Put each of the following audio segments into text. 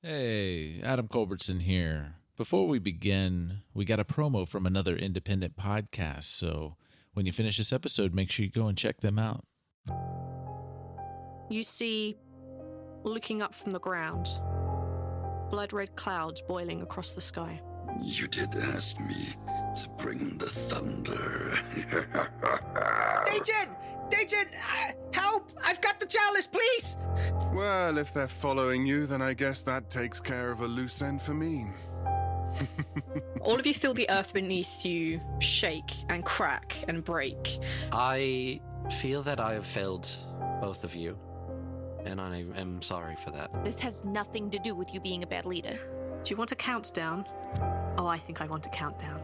Hey, Adam Culbertson here. Before we begin, we got a promo from another independent podcast, so when you finish this episode, make sure you go and check them out. You see, looking up from the ground, blood-red clouds boiling across the sky. You did ask me to bring the thunder. Dejin! Help! I've got the chalice, please! Well, if they're following you, then I guess that takes care of a loose end for me. All of you feel the earth beneath you shake and crack and break. I feel that I have failed both of you, and I am sorry for that. This has nothing to do with you being a bad leader. Do you want a countdown? Oh, I think I want a countdown.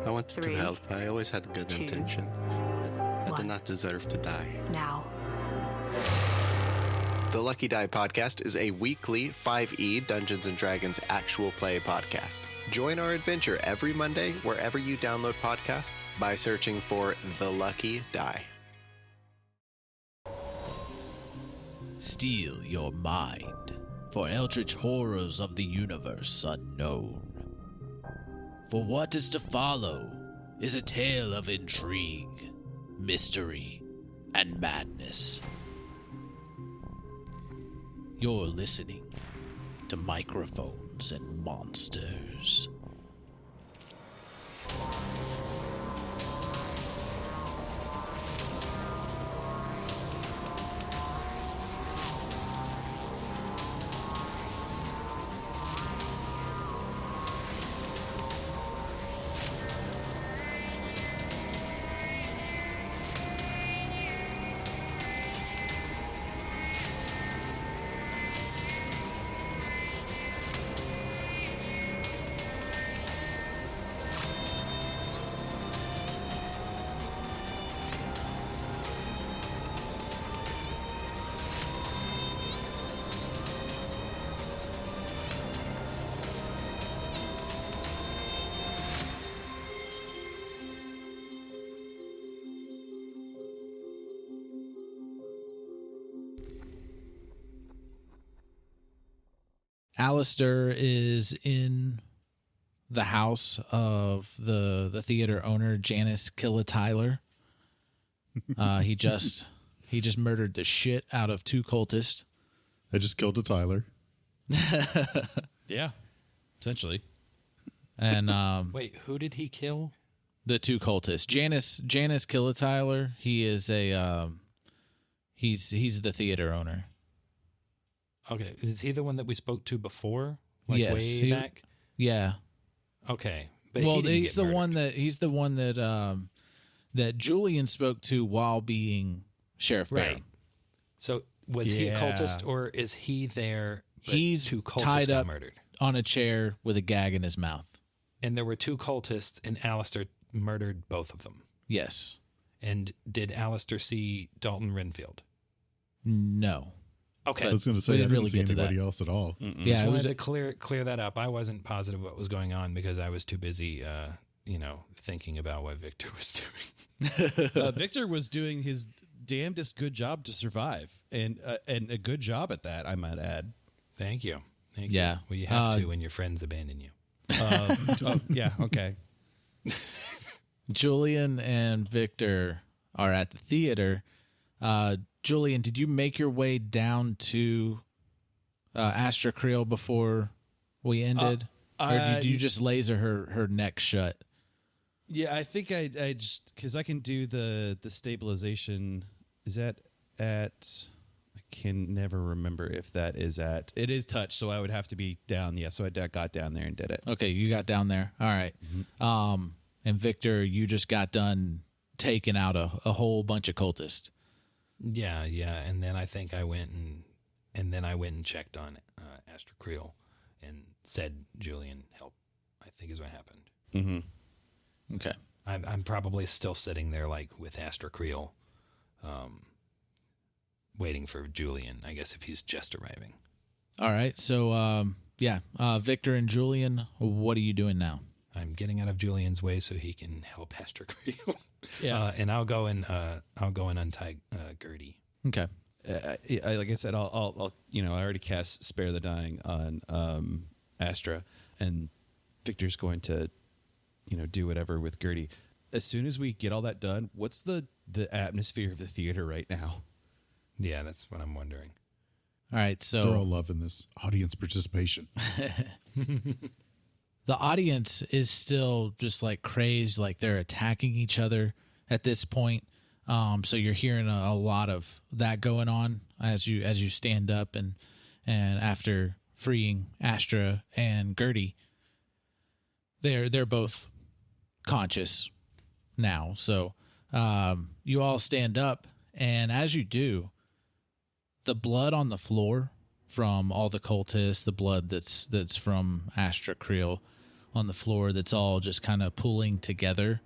I wanted 3, to help. I always had good 2, intention. I did 1. not deserve to die. Now. The Lucky Die Podcast is a weekly 5e Dungeons & Dragons actual play podcast. Join our adventure every Monday wherever you download podcasts by searching for The Lucky Die. Steel your mind, for eldritch horrors of the universe unknown. For what is to follow is a tale of intrigue, mystery, and madness. You're listening to Microphones and Monsters. Aleister is in the house of the theater owner, Janice Tyler. He just murdered the shit out of 2 cultists. I just killed a Tyler. Yeah, essentially. And Wait, who did he kill? The 2 cultists. Janice Tyler. He is a he's the theater owner. Okay, is he the one that we spoke to before? Like Yes, way back? Yeah. Okay. But Well, he didn't he's get the one murdered. that Julian spoke to while being Sheriff Right. Baron. So was he a Yeah. cultist, or is he there? But He's 2 cultists tied got up murdered, on a chair with a gag in his mouth. and there were 2 cultists, and Aleister murdered both of them. Yes. And did Aleister see Dalton Renfield? No. Okay. I was going to say, We I didn't didn't really see get to anybody that. else at all. Just Yeah, it was wanted to clear that up. I wasn't positive what was going on because I was too busy, thinking about what Victor was doing. Victor was doing his damnedest good job to survive, and a good job at that, I might add. Thank you. Yeah. Well, you have to when your friends abandon you. Yeah, okay. Julian and Victor are at the theater. Julian, did you make your way down to Astra Creel before we ended? Or did you just laser her neck shut? Yeah, I think I just, because I can do the stabilization. Is that at, I can never remember if that is at, it is touch, so I would have to be down. Yeah, so I got down there and did it. Okay, you got down there. All right. And Victor, you just got done taking out a whole bunch of cultists. Yeah, and then I think I went and checked on Astra Creel and said, "Julian, help." I think is what happened. Mm-hmm. Okay. I'm probably still sitting there like with Astra Creel, waiting for Julian. I guess if he's just arriving. All right. So Victor and Julian, what are you doing now? I'm getting out of Julian's way so he can help Astra Creel. Yeah. And I'll go and untie Gertie. Okay. like I said, I'll I already cast Spare the Dying on Astra, and Victor's going to do whatever with Gertie. As soon as we get all that done, what's the atmosphere of the theater right now? Yeah, that's what I'm wondering. All right, so they're all loving this audience participation. The audience is still just like crazed, like they're attacking each other at this point. So you're hearing a lot of that going on as you stand up and after freeing Astra and Gertie, they're both conscious now. So you all stand up, and as you do, the blood on the floor from all the cultists, the blood that's from Astra Creel on the floor, that's all just kind of pooling together,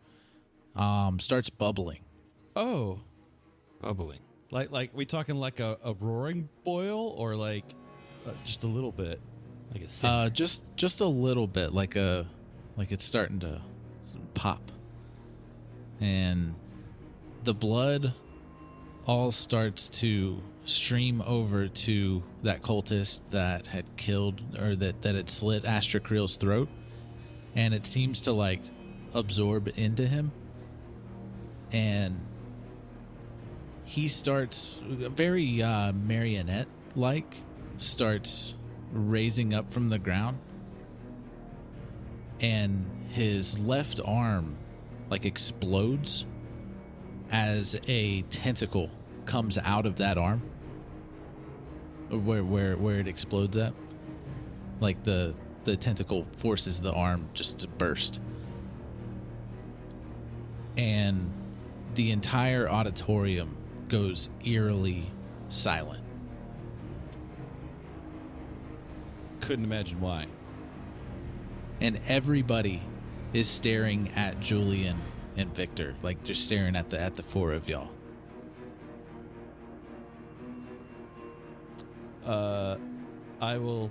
starts bubbling. Oh, bubbling. Like we talking like a roaring boil, or like just a little bit? Like a just a little bit, like it's starting to pop, and the blood all starts to stream over to that cultist that had killed, or that had slit Astra Creel's throat, and it seems to like absorb into him, and he starts very marionette-like, starts raising up from the ground, and his left arm like explodes as a tentacle comes out of that arm, where it explodes at. Like the tentacle forces the arm just to burst, and the entire auditorium goes eerily silent. Couldn't imagine why. And everybody is staring at Julian and Victor, like just staring at the four of y'all. I will.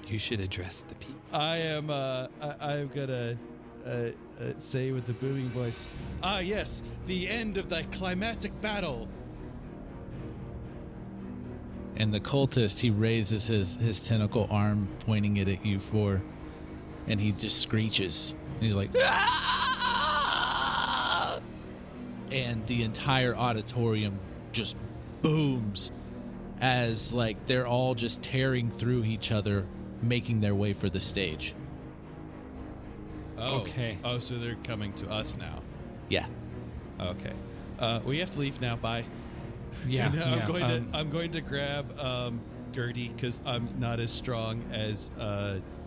You should address the people. I am. I'm gonna say with the booming voice. Ah, yes, the end of the climatic battle. And the cultist, he raises his tentacle arm, pointing it at you four, and he just screeches. And he's like, "Ah!" And the entire auditorium just booms as like they're all just tearing through each other, making their way for the stage. Oh, okay. Oh, so they're coming to us now. Yeah. Okay. We have to leave now. Bye. Yeah. And, I'm going to grab Gertie, because I'm not as strong as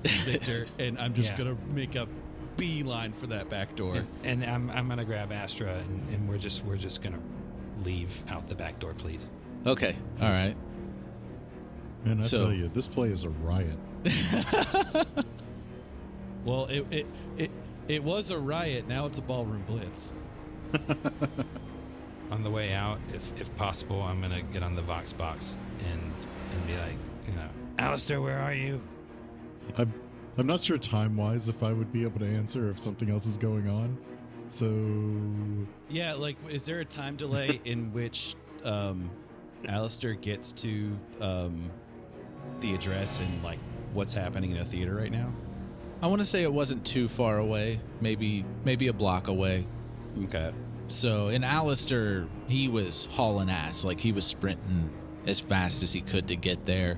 Victor, and I'm just gonna make a beeline for that back door. And I'm gonna grab Astra, and we're just gonna leave out the back door, please. Okay. All right. And I tell you, this play is a riot. Well, it was a riot. Now it's a ballroom blitz. On the way out, if possible, I'm gonna get on the Vox box and be like, Aleister, where are you? I'm not sure time-wise if I would be able to answer if something else is going on. So yeah, like, is there a time delay in which Aleister gets to the address and like what's happening in a theater right now? I want to say it wasn't too far away, maybe a block away. Okay. So in Aleister, he was hauling ass, like he was sprinting as fast as he could to get there.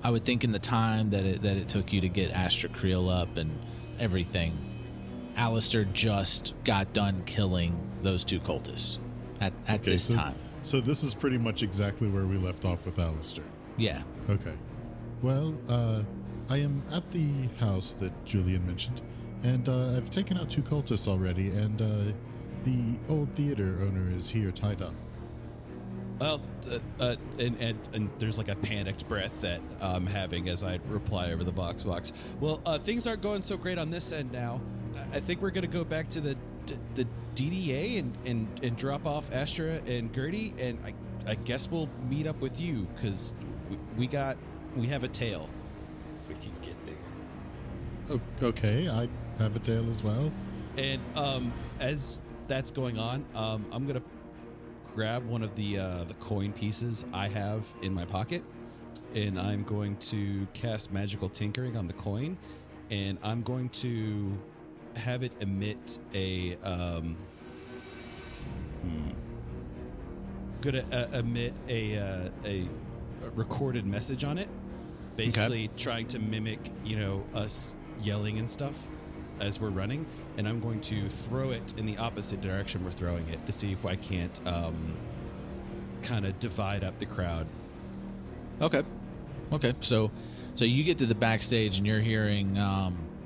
I would think in the time that it took you to get Astra Creel up and everything, Aleister just got done killing those two cultists at this time. So this is pretty much exactly where we left off with Aleister. Yeah. Okay. Well, I am at the house that Julian mentioned, and I've taken out two cultists already, and the old theater owner is here tied up. Well, and there's like a panicked breath that I'm having as I reply over the Vox box. Well, things aren't going so great on this end now. I think we're going to go back to the DDA and drop off Astra and Gertie, and I guess we'll meet up with you, because we have a tail. If we can get there. Oh, okay, I have a tail as well. And as that's going on, I'm gonna grab one of the coin pieces I have in my pocket, and I'm going to cast magical tinkering on the coin, and I'm going to have it emit a emit a recorded message on it, basically trying to mimic, us yelling and stuff as we're running, and I'm going to throw it in the opposite direction we're throwing it to see if I can't kind of divide up the crowd. Okay. So you get to the backstage and you're hearing.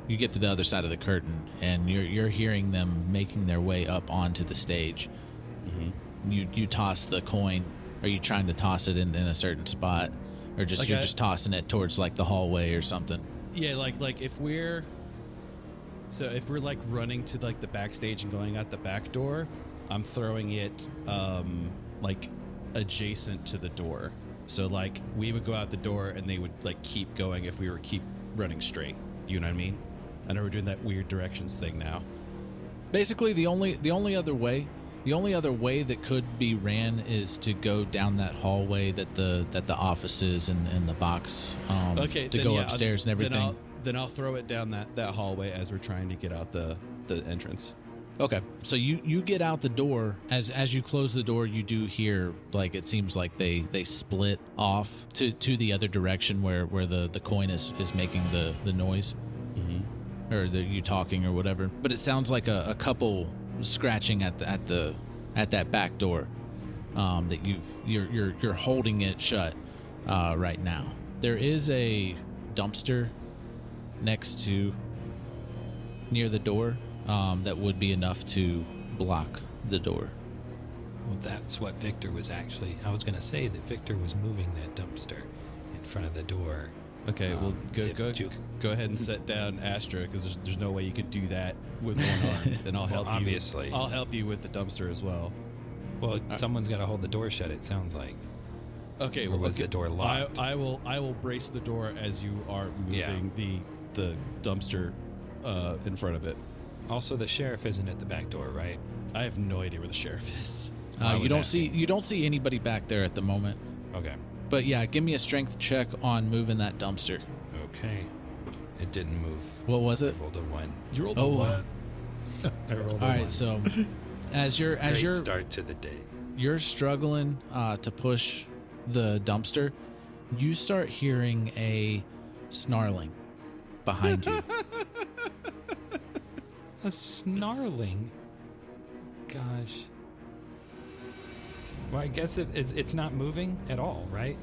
You get to the other side of the curtain and you're hearing them making their way up onto the stage. Mm-hmm. You toss the coin. Are you trying to toss it in a certain spot, or just you're just tossing it towards like the hallway or something? Yeah, like if we're like running to like the backstage and going out the back door, I'm throwing it like adjacent to the door. So like we would go out the door and they would like keep going if we were keep running straight. You know what I mean? I know we're doing that weird directions thing now. Basically, the only other way that could be ran is to go down that hallway that the offices and the box to go upstairs and everything. Then I'll throw it down that hallway as we're trying to get out the entrance. Okay, so you get out the door. As you close the door, you do hear, like, it seems like they split off to the other direction where the coin is making the noise, or you talking or whatever. But it sounds like a couple scratching at that back door that you're holding it shut right now. There is a dumpster near the door. That would be enough to block the door. Well, that's what Victor was actually... I was going to say that Victor was moving that dumpster in front of the door. Okay, well, go ahead and set down Astra, because there's no way you could do that with one arm, and I'll help you. Obviously. I'll help you with the dumpster as well. Well, someone's got to hold the door shut, it sounds like. Okay, or was the door locked? I will brace the door as you are moving the dumpster in front of it. Also, the sheriff isn't at the back door, right? I have no idea where the sheriff is. You don't see anybody back there at the moment. Okay. But yeah, give me a strength check on moving that dumpster. Okay. It didn't move. What was it? I rolled a 1. You rolled a 1. I rolled a 1. All right, so as you're start to the day. You're struggling to push the dumpster. You start hearing a snarling behind you. A snarling? Gosh. Well, I guess it's not moving at all, right?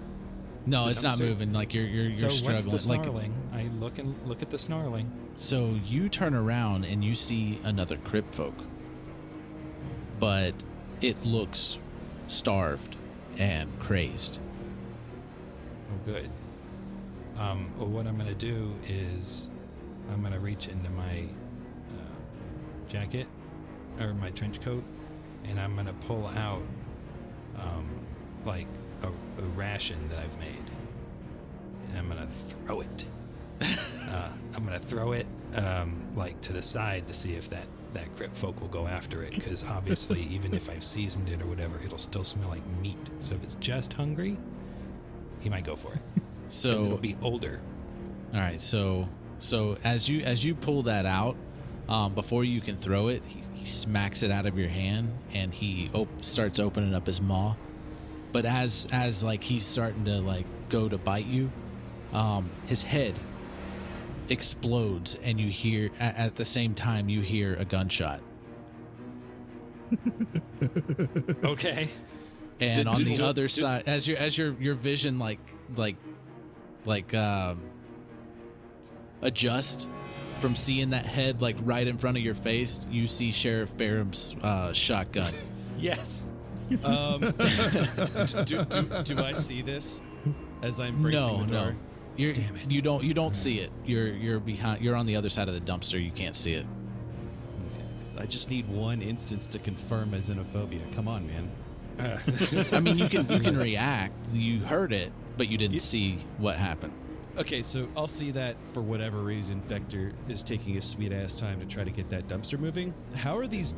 No, it's not moving. Like you're struggling. What's the snarling? I look at the snarling. So you turn around and you see another crypt folk, but it looks starved and crazed. Oh, good. Well, what I'm gonna do is I'm gonna reach into my jacket or my trench coat, and I'm gonna pull out like a ration that I've made, and I'm gonna throw it. I'm gonna throw it like to the side to see if that crypt folk will go after it, because obviously even if I've seasoned it or whatever, it'll still smell like meat. So if it's just hungry, he might go for it. So it'll be older. All right. So as you pull that out, before you can throw it, he smacks it out of your hand, and he starts opening up his maw. But as like he's starting to like go to bite you, his head explodes, and you hear at the same time you hear a gunshot. Okay. And on the other side, as your vision like adjust from seeing that head like right in front of your face, you see Sheriff Barham's shotgun. Yes. Do I see this as I'm bracing the door? No. Damn it. You don't see it. You're behind. You're on the other side of the dumpster. You can't see it. I just need one instance to confirm my xenophobia. Come on, man. I mean, you can react. You heard it, but you didn't see what happened. Okay, so I'll see that for whatever reason Vector is taking his sweet ass time to try to get that dumpster moving. How are these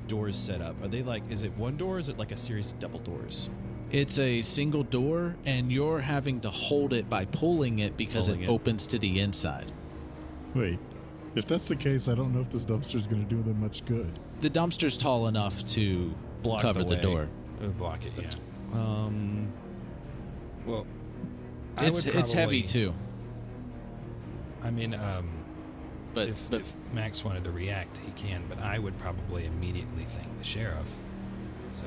doors set up? Are they like, is it one door or is it like a series of double doors? It's a single door, and you're having to hold it by pulling it because it opens to the inside. Wait, if that's the case, I don't know if this dumpster's going to do them much good. The dumpster's tall enough to cover the door. Block it, yeah. Well, it's heavy too. I mean, but if Max wanted to react, he can. But I would probably immediately thank the sheriff. So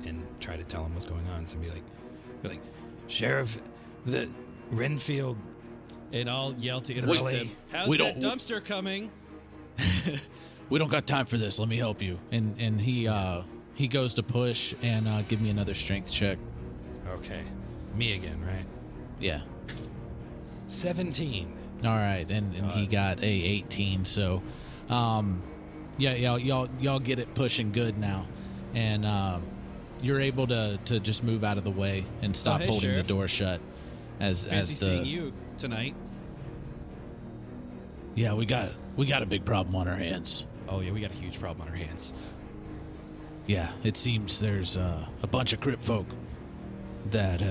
and try to tell him what's going on. So be like, Sheriff, the Renfield. And I'll yell to interrupt them. How's that dumpster coming? We don't got time for this. Let me help you. And he goes to push and give me another strength check. Okay, me again, right? Yeah. 17. All right, and he got a 18. So, y'all get it pushing good now, and you're able to just move out of the way and stop holding Sheriff. The door shut. Fancy seeing you tonight. Yeah, we got a big problem on our hands. Oh yeah, we got a huge problem on our hands. Yeah, it seems there's a bunch of crypt folk that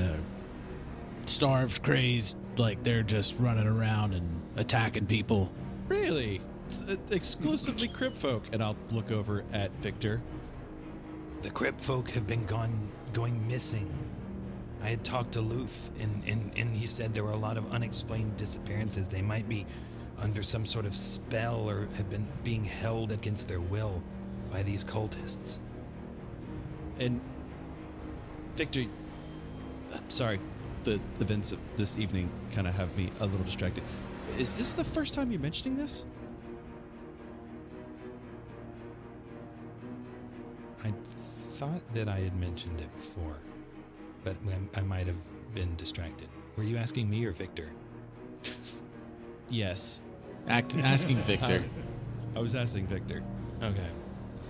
starved, crazed, like they're just running around and attacking people. Really? It's exclusively crypt folk. And I'll look over at Victor. The crypt folk have been going missing. I had talked to Luth, and he said there were a lot of unexplained disappearances. They might be under some sort of spell or have been being held against their will by these cultists. And Victor, I'm sorry, the events of this evening kind of have me a little distracted. Is this the first time you're mentioning this? I thought that I had mentioned it before, but I might have been distracted. Were you asking me or Victor? Yes. Asking Victor. I was asking Victor. Okay.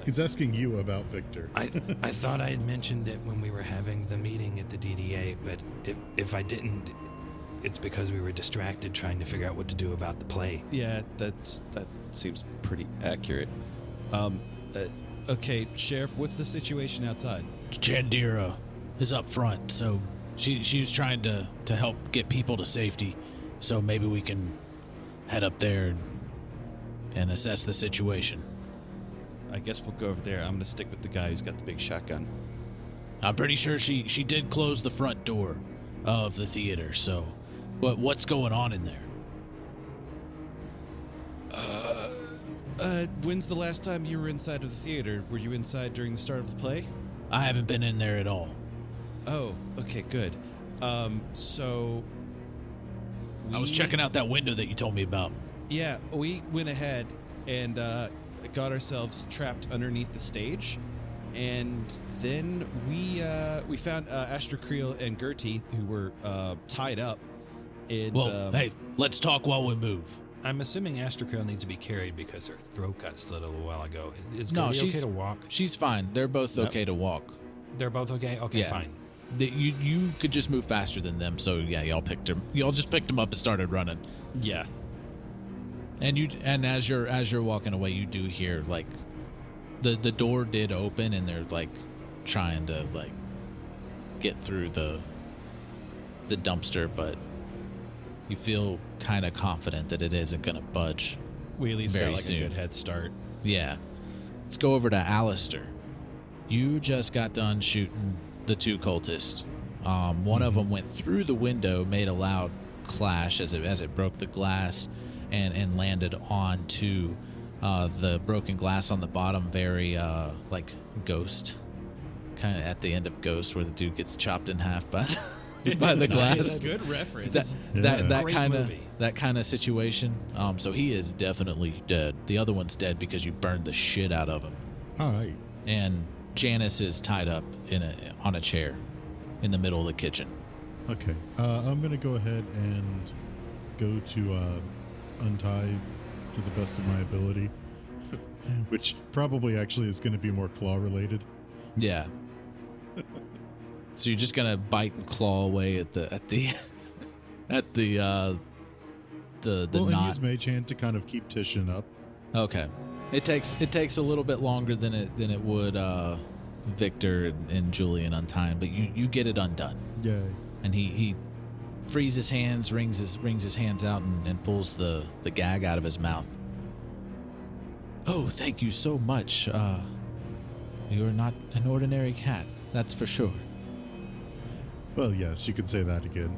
He's asking you about Victor. I thought I had mentioned it when we were having the meeting at the DDA, but if I didn't, it's because we were distracted trying to figure out what to do about the play. Yeah, that seems pretty accurate. Okay, Sheriff, what's the situation outside? Chandira is up front, so she was trying to help get people to safety, so maybe we can head up there and assess the situation. I guess we'll go over there. I'm going to stick with the guy who's got the big shotgun. I'm pretty sure she did close the front door of the theater, so what's going on in there? When's the last time you were inside of the theater? Were you inside during the start of the play? I haven't been in there at all. Oh, okay, good. So... I was checking out that window that you told me about. Yeah, we went ahead and got ourselves trapped underneath the stage. And then we found Astra Creel and Gertie, who were tied up. And, hey, let's talk while we move. I'm assuming Astra Creel needs to be carried because her throat got slit a little while ago. Is Gertie okay to walk? She's fine. They're both okay to walk. They're both okay? Okay, yeah. Fine. You could just move faster than them, so yeah, y'all just picked them up and started running. Yeah. And as you're walking away, you do hear like the door did open and they're like trying to like get through the dumpster, but you feel kind of confident that it isn't going to budge. We at least very got like soon. A good head start. Yeah. Let's go over to Aleister. You just got done shooting the two cultists. One of them went through the window, made a loud clash as it broke the glass and landed onto the broken glass on the bottom. Very like Ghost, kind of at the end of Ghost, where the dude gets chopped in half by the glass. Nice. Good reference. That kind of situation. So he is definitely dead. The other one's dead because you burned the shit out of him. All right. And Janice is tied up on a chair in the middle of the kitchen. Okay. I'm going to go ahead and go to untie to the best of my ability, which probably actually is going to be more claw related. Yeah. So you're just going to bite and claw away at the at the well, knot. and use Mage Hand to kind of keep Titian up. Okay, it takes a little bit longer than it would Victor and Julian untying, but you get it undone. Yay! And he frees his hands, wrings his hands out, and pulls the gag out of his mouth. Oh, thank you so much. You're not an ordinary cat, that's for sure. Well, yes, you could say that again.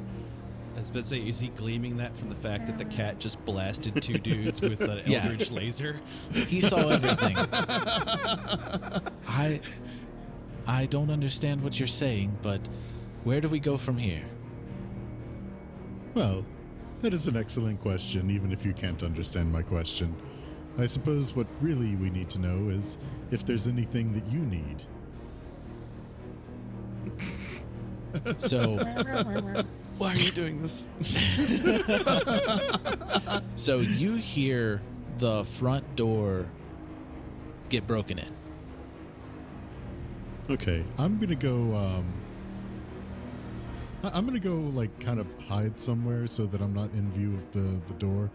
I was about to say, is he gleaming that from the fact that the cat just blasted two dudes with an eldritch laser? He saw everything. I don't understand what you're saying, but where do we go from here? Well, that is an excellent question, even if you can't understand my question. I suppose what really we need to know is if there's anything that you need. So, why are you doing this? So you hear the front door get broken in. Okay, I'm gonna go. I'm gonna go like kind of hide somewhere so that I'm not in view of the door.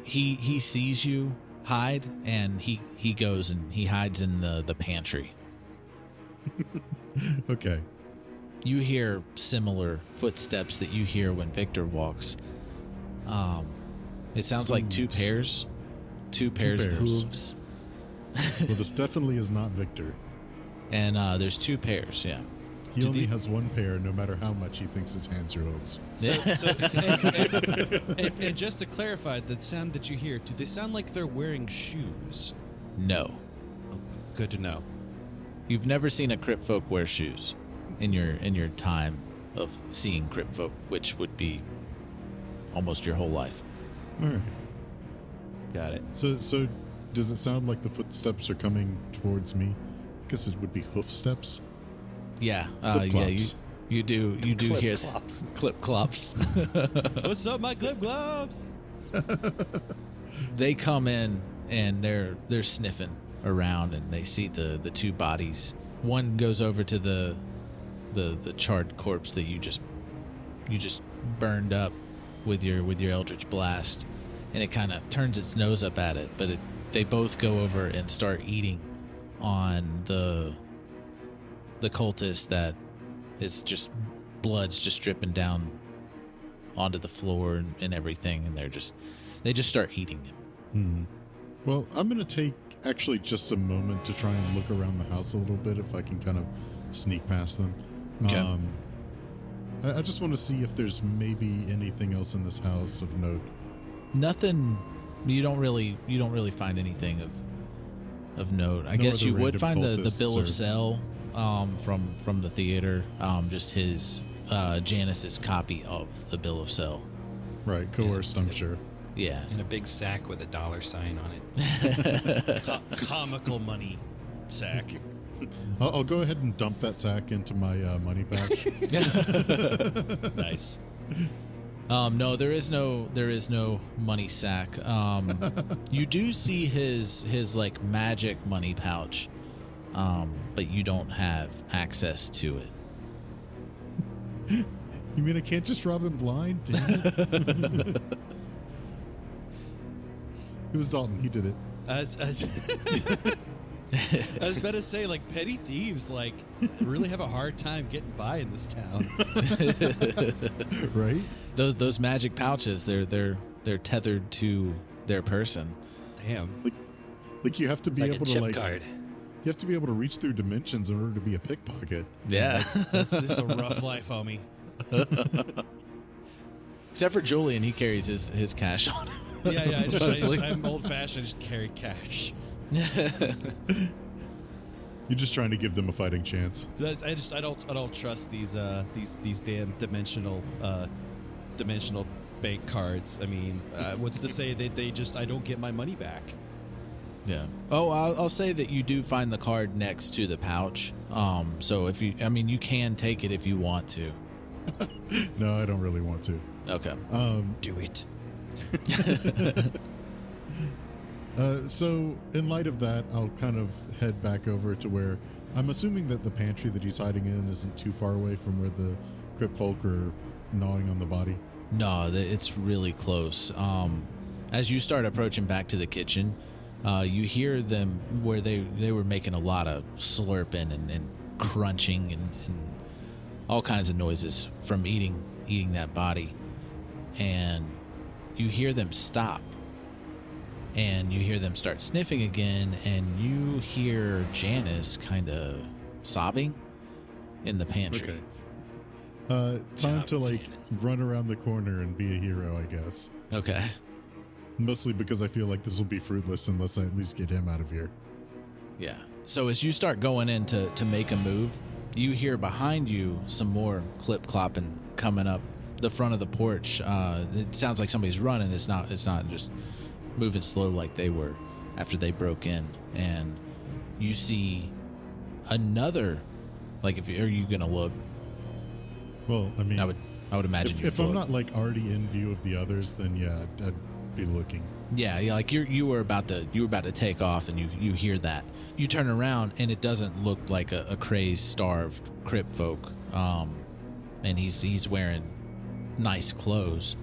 He sees you hide, and he goes and he hides in the pantry. Okay. You hear similar footsteps that you hear when Victor walks. It sounds like two pairs of hooves. Well, this definitely is not Victor. And there's two pairs, yeah. He only has one pair, no matter how much he thinks his hands are hooves. And just to clarify, the sound that you hear, do they sound like they're wearing shoes? No. Oh, good to know. You've never seen a crypt folk wear shoes in your time of seeing crypt folk, which would be almost your whole life. All right. Got it. So does it sound like the footsteps are coming towards me? I guess it would be hoof steps. Yeah, you do hear clip clops. What's up, my clip clops? They come in and they're sniffing around, and they see the two bodies. One goes over to the charred corpse that you just burned up with your eldritch blast, and it kind of turns its nose up at it, but they both go over and start eating on the cultist that is just blood's just dripping down onto the floor and everything, and they just start eating him. Well, I'm going to take actually just a moment to try and look around the house a little bit if I can kind of sneak past them. Okay. I just want to see if there's maybe anything else in this house of note. Nothing. You don't really find anything of note. I guess you would find the bill of sale from the theater, just his Janice's copy of the bill of sale. Right, coerced, I'm sure. Yeah. In a big sack with a $sign on it. Comical money sack. I'll go ahead and dump that sack into my money pouch. Nice. No, there is no money sack. You do see his like magic money pouch, but you don't have access to it. You mean I can't just rob him blind? Damn it. It was Dalton. He did it. I was about to say, like, petty thieves, like, really have a hard time getting by in this town. Right? Those magic pouches, they're tethered to their person. Damn. Like you have to be able to card. You have to be able to reach through dimensions in order to be a pickpocket. Yeah. This is a rough life, homie. Except for Julian, he carries his cash on him. Yeah. I'm old-fashioned. I just carry cash. You're just trying to give them a fighting chance. I don't trust these damn dimensional bank cards. I mean, what's to say that I don't get my money back? Yeah. Oh, I'll say that you do find the card next to the pouch. So you can take it if you want to. No, I don't really want to. Okay. Do it. So in light of that, I'll kind of head back over to where I'm assuming that the pantry that he's hiding in isn't too far away from where the crypt folk are gnawing on the body? No, it's really close. As you start approaching back to the kitchen, you hear them where they were making a lot of slurping and crunching and all kinds of noises from eating that body. And you hear them stop. And you hear them start sniffing again, and you hear Janice kind of sobbing in the pantry. Okay. Time to run around the corner and be a hero, I guess. Okay. Mostly because I feel like this will be fruitless unless I at least get him out of here. Yeah. So as you start going in to make a move, you hear behind you some more clip-clopping coming up the front of the porch. It sounds like somebody's running. It's not just moving slow like they were after they broke in. And you see another, are you going to look? Well, I mean, I would imagine if I'm not already in view of the others, then yeah, I'd be looking. Yeah, like you were about to take off, and you hear that. You turn around, and it doesn't look like a crazed, starved crypt folk. And he's wearing nice clothes.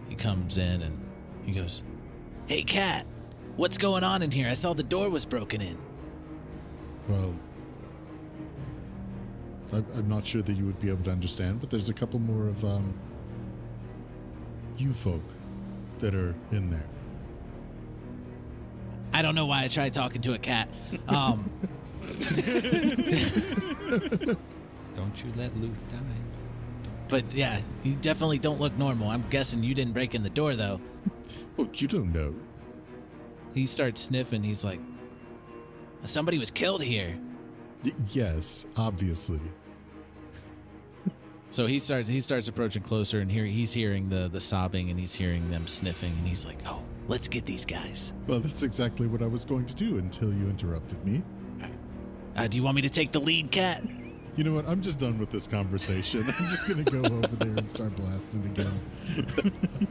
He comes in and he goes, "Hey, Cat, what's going on in here? I saw the door was broken in." Well, I'm not sure that you would be able to understand, but there's a couple more of you folk that are in there. I don't know why I tried talking to a cat. Don't you let Luth die. But yeah, you definitely don't look normal. I'm guessing you didn't break in the door, though. Well, you don't know. He starts sniffing. He's like, "Somebody was killed here." Yes, obviously. So he starts approaching closer, and he's hearing the sobbing, and he's hearing them sniffing, and he's like, "Oh, let's get these guys." Well, that's exactly what I was going to do until you interrupted me. Do you want me to take the lead, Cat? You know what? I'm just done with this conversation. I'm just going to go over there and start blasting again.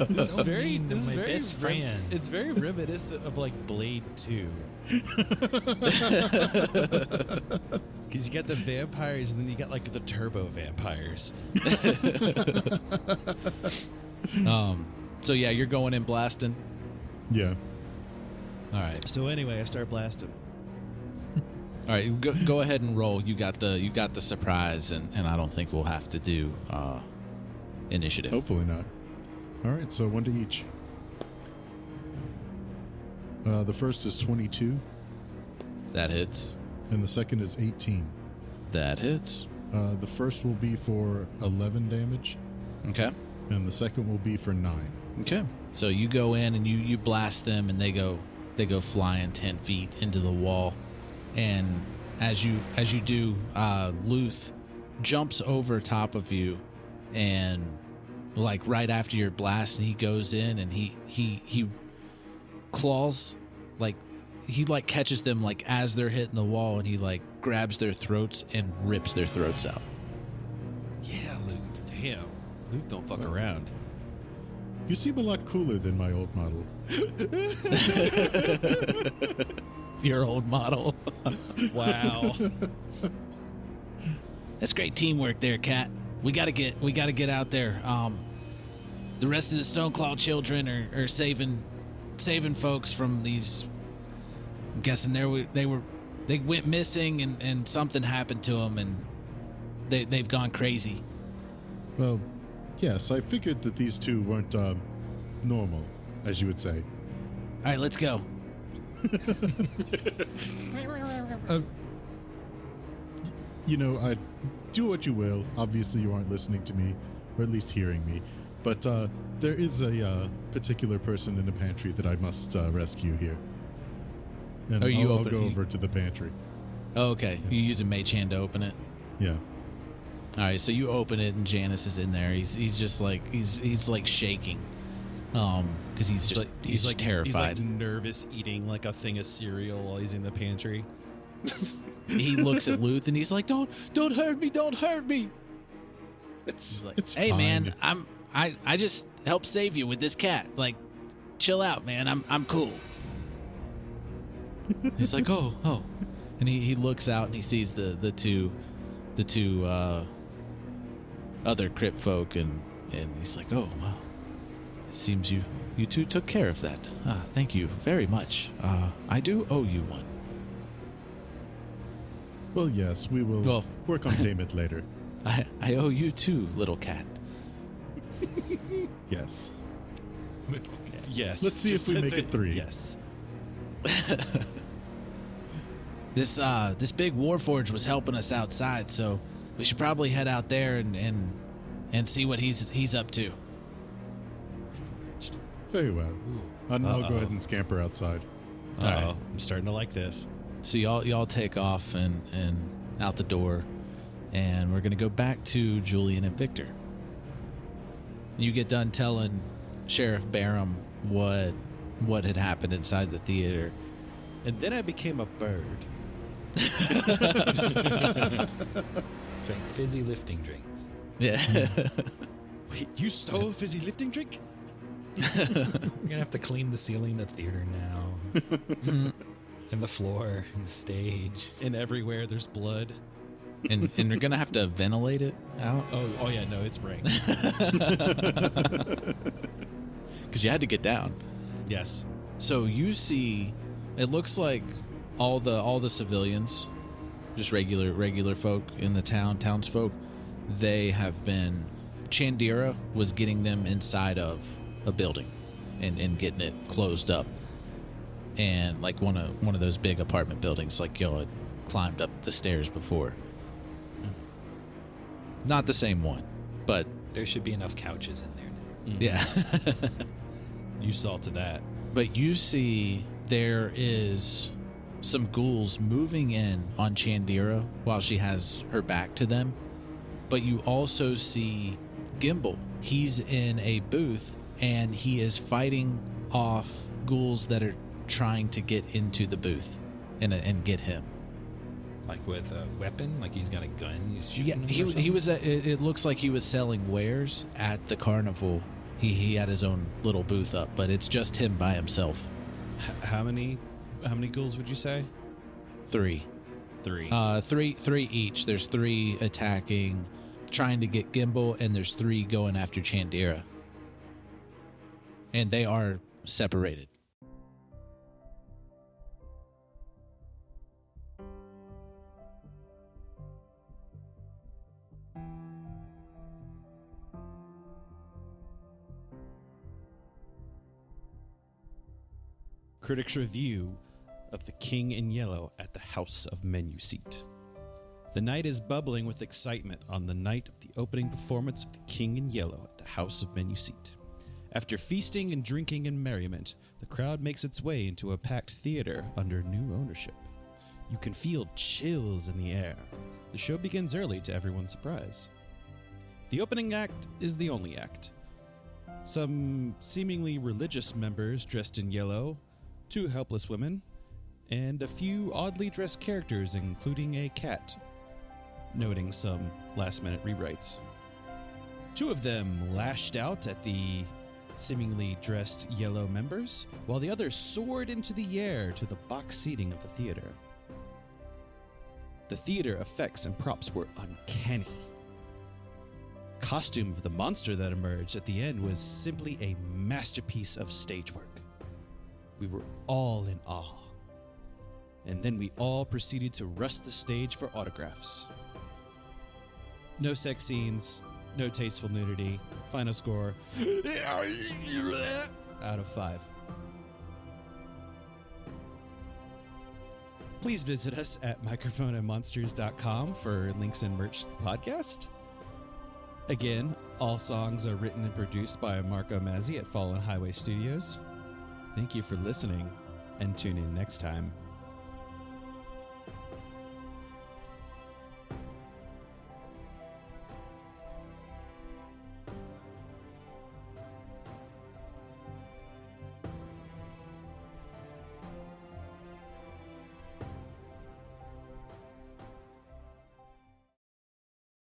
This is very best friend. It's very reminiscent of Blade 2. Because you got the vampires, and then you got the turbo vampires. So yeah, you're going in blasting. Yeah. All right. So anyway, I start blasting. All right, go ahead and roll. You got the surprise, and I don't think we'll have to do initiative. Hopefully not. All right, so one to each. The first is 22. That hits. And the second is 18. That hits. The first will be for 11 damage. Okay. And the second will be for 9. Okay. So you go in and you blast them, and they go flying 10 feet into the wall. And as you do, Luth jumps over top of you, and right after your blast, and he goes in and he claws, he catches them as they're hitting the wall, and he grabs their throats and rips their throats out. Yeah, Luth. Damn, Luth don't fuck around. You seem a lot cooler than my old model. Your old model. Wow. That's great teamwork there, Cat. We gotta get out there. The rest of the Stoneclaw children are saving folks from these. I'm guessing they went missing, and something happened to them, and they've gone crazy. Well, yes, I figured that these two weren't normal, as you would say. All right, let's go. I do what you will. Obviously, you aren't listening to me, or at least hearing me. But there is a particular person in the pantry that I must rescue here. And I'll go over to the pantry. Oh, okay. You use a mage hand to open it? Yeah. All right, so you open it, and Janice is in there. He's just he's shaking. Because he's just terrified. He's nervous eating a thing of cereal while he's in the pantry. He looks at Luth and he's like, "Don't hurt me! Don't hurt me!" It's "Hey, fine. man, I just helped save you with this cat. Chill out, man. I'm cool." He's like, "Oh," and he looks out and he sees the two other crypt folk, and he's like, "Oh, well, it seems you two took care of that. Thank you very much. I do owe you one." Well, yes, we will work on payment later. I owe you too, little cat. Yes. Yes. Let's see if we make it 3. Yes. This big warforged was helping us outside, so we should probably head out there and see what he's up to. Very well. And I'll go ahead and scamper outside. All right. I'm starting to like this. So y'all take off and out the door, and we're gonna go back to Julian and Victor. You get done telling Sheriff Barham what had happened inside the theater, and then I became a bird. Drank fizzy lifting drinks. Yeah. Wait, you stole a fizzy lifting drink? We're gonna have to clean the ceiling of the theater now. And the floor, and the stage. And everywhere there's blood. and you're gonna have to ventilate it out. Oh yeah, no, it's rain. Because you had to get down. Yes. So you see, it looks like all the civilians, just regular folk in the townsfolk, they have been. Chandira was getting them inside of a building, and getting it closed up. And like one of those big apartment buildings, like y'all had climbed up the stairs before. Not the same one, but there should be enough couches in there now. Yeah. You saw to that. But you see there is some ghouls moving in on Chandira while she has her back to them. But you also see Gimbal. He's in a booth, and he is fighting off ghouls that are trying to get into the booth and get him. Like with a weapon? Like he's got a gun? He's shooting them or he something? was. It looks like he was selling wares at the carnival. He had his own little booth up, but it's just him by himself. How many ghouls would you say? 3. 3. Three each. There's 3 attacking, trying to get Gimbal, and there's 3 going after Chandira. And they are separated. Critics' review of The King in Yellow at the House of Menuseat. The night is bubbling with excitement on the night of the opening performance of The King in Yellow at the House of Menuseat. After feasting and drinking and merriment, the crowd makes its way into a packed theater under new ownership. You can feel chills in the air. The show begins early to everyone's surprise. The opening act is the only act. Some seemingly religious members dressed in yellow, 2 helpless women, and a few oddly dressed characters, including a cat, noting some last-minute rewrites. 2 of them lashed out at the seemingly dressed yellow members, while the others soared into the air to the box seating of the theater. The theater effects and props were uncanny. Costume of the monster that emerged at the end was simply a masterpiece of stage work. We were all in awe. And then we all proceeded to rush the stage for autographs. No sex scenes, no tasteful nudity. Final score, out of 5. Please visit us at microphoneandmonsters.com for links and merch to the podcast. Again, all songs are written and produced by Marco Mazzei at Fallen Highway Studios. Thank you for listening, and tune in next time.